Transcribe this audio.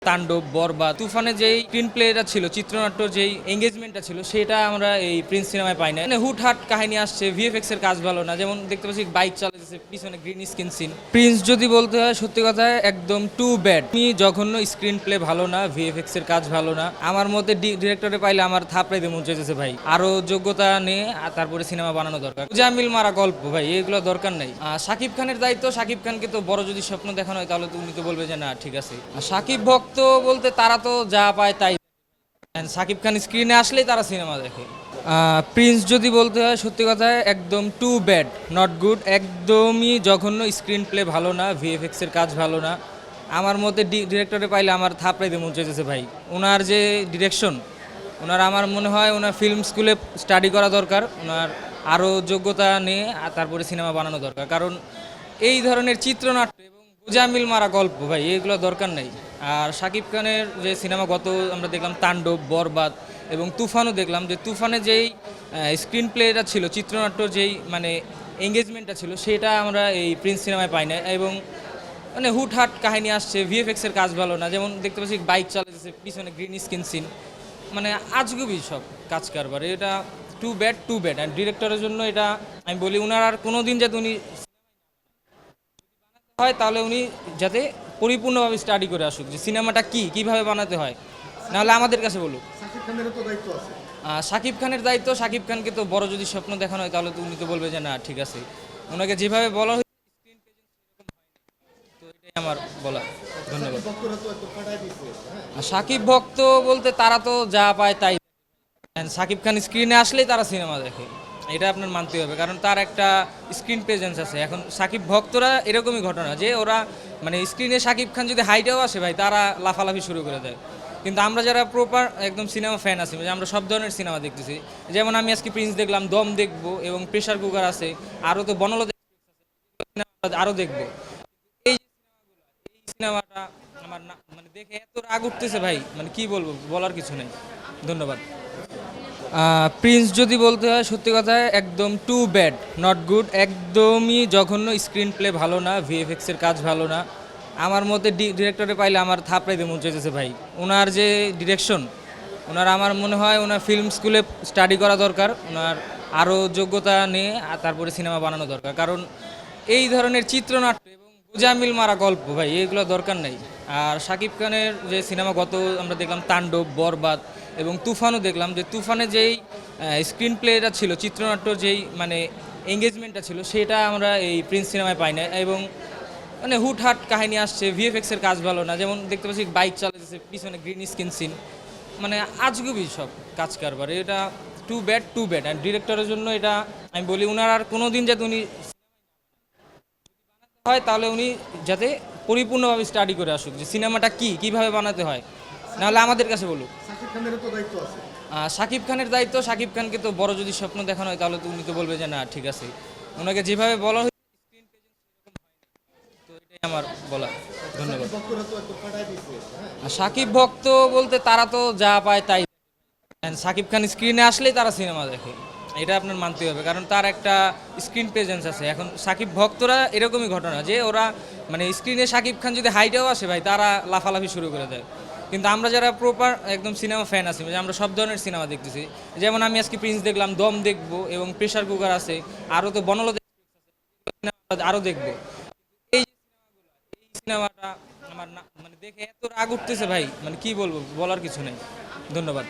তাণ্ডব, বরবাদ, তুফানে যেই স্ক্রিন প্লেটা ছিল, চিত্রনাট্য যেই এঙ্গেজমেন্টটা ছিল, সেটা আমরা এই প্রিন্স সিনেমায় পাই না। মানে হুটহাট কাহিনী আসছে, ভিএফএক্স এর কাজ ভালো না। যেমন দেখতে পাচ্ছি বাইক চালাতেছে, পিছনে গ্রিন স্ক্রিন সিন। প্রিন্স যদি বলতে হয় সত্যি কথা একদম টু ব্যাড। জঘন্য, স্ক্রিন প্লে ভালো না, ভিএফএক্স এর কাজ ভালো না। আমার মতে ডিরেক্টরে পাইলে আমার থাপড়াইতে মন চাইতেছে ভাই। আরো যোগ্যতা নিয়ে তারপরে সিনেমা বানানো দরকার। জামিল মারা গল্প ভাই, এগুলো দরকার নাই। শাকিব খানের দায়িত্ব, শাকিব খানকে তো বড় যদি স্বপ্ন দেখানো হয় তাহলে তো উনি তো বলবে যে না ঠিক আছে। শাকিব ভক্ত বলতে তারা তো যা পায় তাই। শাকিব খান স্ক্রিনে আসলেই তারা সিনেমা দেখে। প্রিন্স যদি বলতে হয় সত্যি কথা একদম টু ব্যাড, নট গুড, একদমই জঘন্য, স্ক্রিন প্লে ভালো না, ভিএফএক্স এর কাজ ভালো না। আমার মতে ডিরেক্টরে পাইলে আমার থাপড়াইতে মন চাইতেছে ভাই। ওনার যে ডিরেকশন, ওনার আমার মনে হয় ওনার ফিল্ম স্কুলে স্টাডি করা দরকার। ওনার আরও যোগ্যতা নিয়ে তারপরে সিনেমা বানানো দরকার। কারণ এই ধরনের চিত্রনাট্য এবং গুজামিল মারা গল্প ভাই, এগুলো দরকার নাই। আর শাকিব খানের যে সিনেমা গত আমরা দেখলাম তাণ্ডব, বরবাদ এবং তুফানও দেখলাম, যে তুফানে যেই স্ক্রিন প্লেটা ছিল, চিত্রনাট্য যেই মানে এঙ্গেজমেন্টটা ছিল, সেটা আমরা এই প্রিন্স সিনেমায় পাই না। এবং মানে হুটহাট কাহিনী আসছে, ভিএফএক্স এর কাজ ভালো না। যেমন দেখতে পাচ্ছি বাইক চালাতেছে, পিছনে গ্রিন স্ক্রিন সিন। মানে আজগুবি সব কাজ কারবার। এটা too bad, too bad. And ডিরেক্টরের জন্য এটা আমি বলি উনার আর কোনো দিন যাতে উনি হয় তাহলে উনি যাতে পরিপূর্ণভাবে স্টাডি করে আসুক যে সিনেমাটা কিভাবে বানাতে হয়। নাহলে আমাদের কাছে বলুক। শাকিব খানের দায়িত্ব, শাকিব খানকে তো বড় যদি স্বপ্ন দেখানো হয় তাহলে তো উনি তো বলবে যে না ঠিক আছে। ওনাকে যেভাবে বলা হয়েছে, তো এটাই আমার বলা। ধন্যবাদ। শাকিব ভক্ত বলতে তারা তো যা পায় তাই। শাকিব খান স্ক্রিনে আসলেই তারা সিনেমা দেখে, এটা আপনার মানতে হবে। কারণ তার একটা স্ক্রিন প্রেজেন্স আছে। এখন শাকিব ভক্তরা এরকমই ঘটনা যে ওরা মানে স্ক্রিনে শাকিব খান যদি হাইটেও আসে ভাই, তারা লাফালাফি শুরু করে দেয়। কিন্তু আমরা যারা প্রপার একদম সিনেমা ফ্যান আছি, যে আমরা সব ধরনের সিনেমা দেখতেছি, যেমন আমি আজকে প্রিন্স দেখলাম, দম দেখবো এবং প্রেশার কুকার আছে, আরও তো বনলতা আরও দেখবো। এই সিনেমাটা আমার না মানে দেখে এত রাগ উঠতেছে ভাই, মানে কি বলবো, বলার কিছু নেই। ধন্যবাদ। প্রিন্স যদি বলতে হয় সত্যি কথা একদম টু ব্যাড, নট গুড, একদমই জঘন্য, স্ক্রিন প্লে ভালো না, ভিএফএক্স এর কাজ ভালো না। আমার মতে ডিরেক্টরে পাইলে আমার থাপড়াইতে মন চাইতেছে ভাই। ওনার যে ডিরেকশন, ওনার আমার মনে হয় ওনার ফিল্ম স্কুলে স্টাডি করা দরকার। ওনার আরও যোগ্যতা নিয়ে তারপরে সিনেমা বানানো দরকার। কারণ এই ধরনের চিত্রনাট্য এবং গুজামিল মারা গল্প ভাই, এগুলো দরকার নাই। আর শাকিব খানের যে সিনেমা গত আমরা দেখলাম তাণ্ডব, বরবাদ এবং তুফানও দেখলাম, যে তুফানে যেই স্ক্রিন প্লেটা ছিল, চিত্রনাট্য যেই মানে এঙ্গেজমেন্টটা ছিল, সেটা আমরা এই প্রিন্স সিনেমায় পাই না। এবং মানে হুটহাট কাহিনী আসছে, ভিএফএক্স এর কাজ ভালো না। যেমন দেখতে পাচ্ছি বাইক চালাতেছে, পিছনে গ্রিন স্ক্রিন সিন। মানে আজগুবি সব কাজ কারবার। এটা too bad, too bad. And ডিরেক্টরের জন্য এটা আমি বলি উনার আর কোনো দিন যাতে উনি হয় তাহলে উনি যাতে পরিপূর্ণভাবে স্টাডি করে আসুক যে সিনেমাটা কিভাবে বানাতে হয়। নাহলে আমাদের কাছে বলুক। শাকিব খানের দায়িত্ব, শাকিব খানকে তো বড় যদি স্বপ্ন দেখানো হয় তাহলে তো উনি তো বলবে যে না ঠিক আছে। ওনাকে যেভাবে বলা হয়েছে, তো এটাই আমার বলা। ধন্যবাদ। শাকিব ভক্ত বলতে তারা তো যা পায় তাই। শাকিব খান স্ক্রিনে আসলেই তারা সিনেমা দেখে, এটা আপনার মানতে হবে। কারণ তার একটা স্ক্রিন প্রেজেন্স আছে। এখন শাকিব ভক্তরা এরকমই ঘটনা যে ওরা মানে স্ক্রিনে শাকিব খান যদি হাইটেও আসে ভাই, তারা লাফালাফি শুরু করে দেয়। কিন্তু আমরা যারা প্রপার একদম সিনেমা ফ্যান আছি, যে আমরা সব ধরনের সিনেমা দেখতেছি, যেমন আমি আজকে প্রিন্স দেখলাম, দম দেখবো এবং প্রেশার কুকার আছে, আরও তো বনলতা আরও দেখবো। এই সিনেমাটা আমার না মানে দেখে এত রাগ উঠতেছে ভাই, মানে কি বলবো, বলার কিছু নেই। ধন্যবাদ।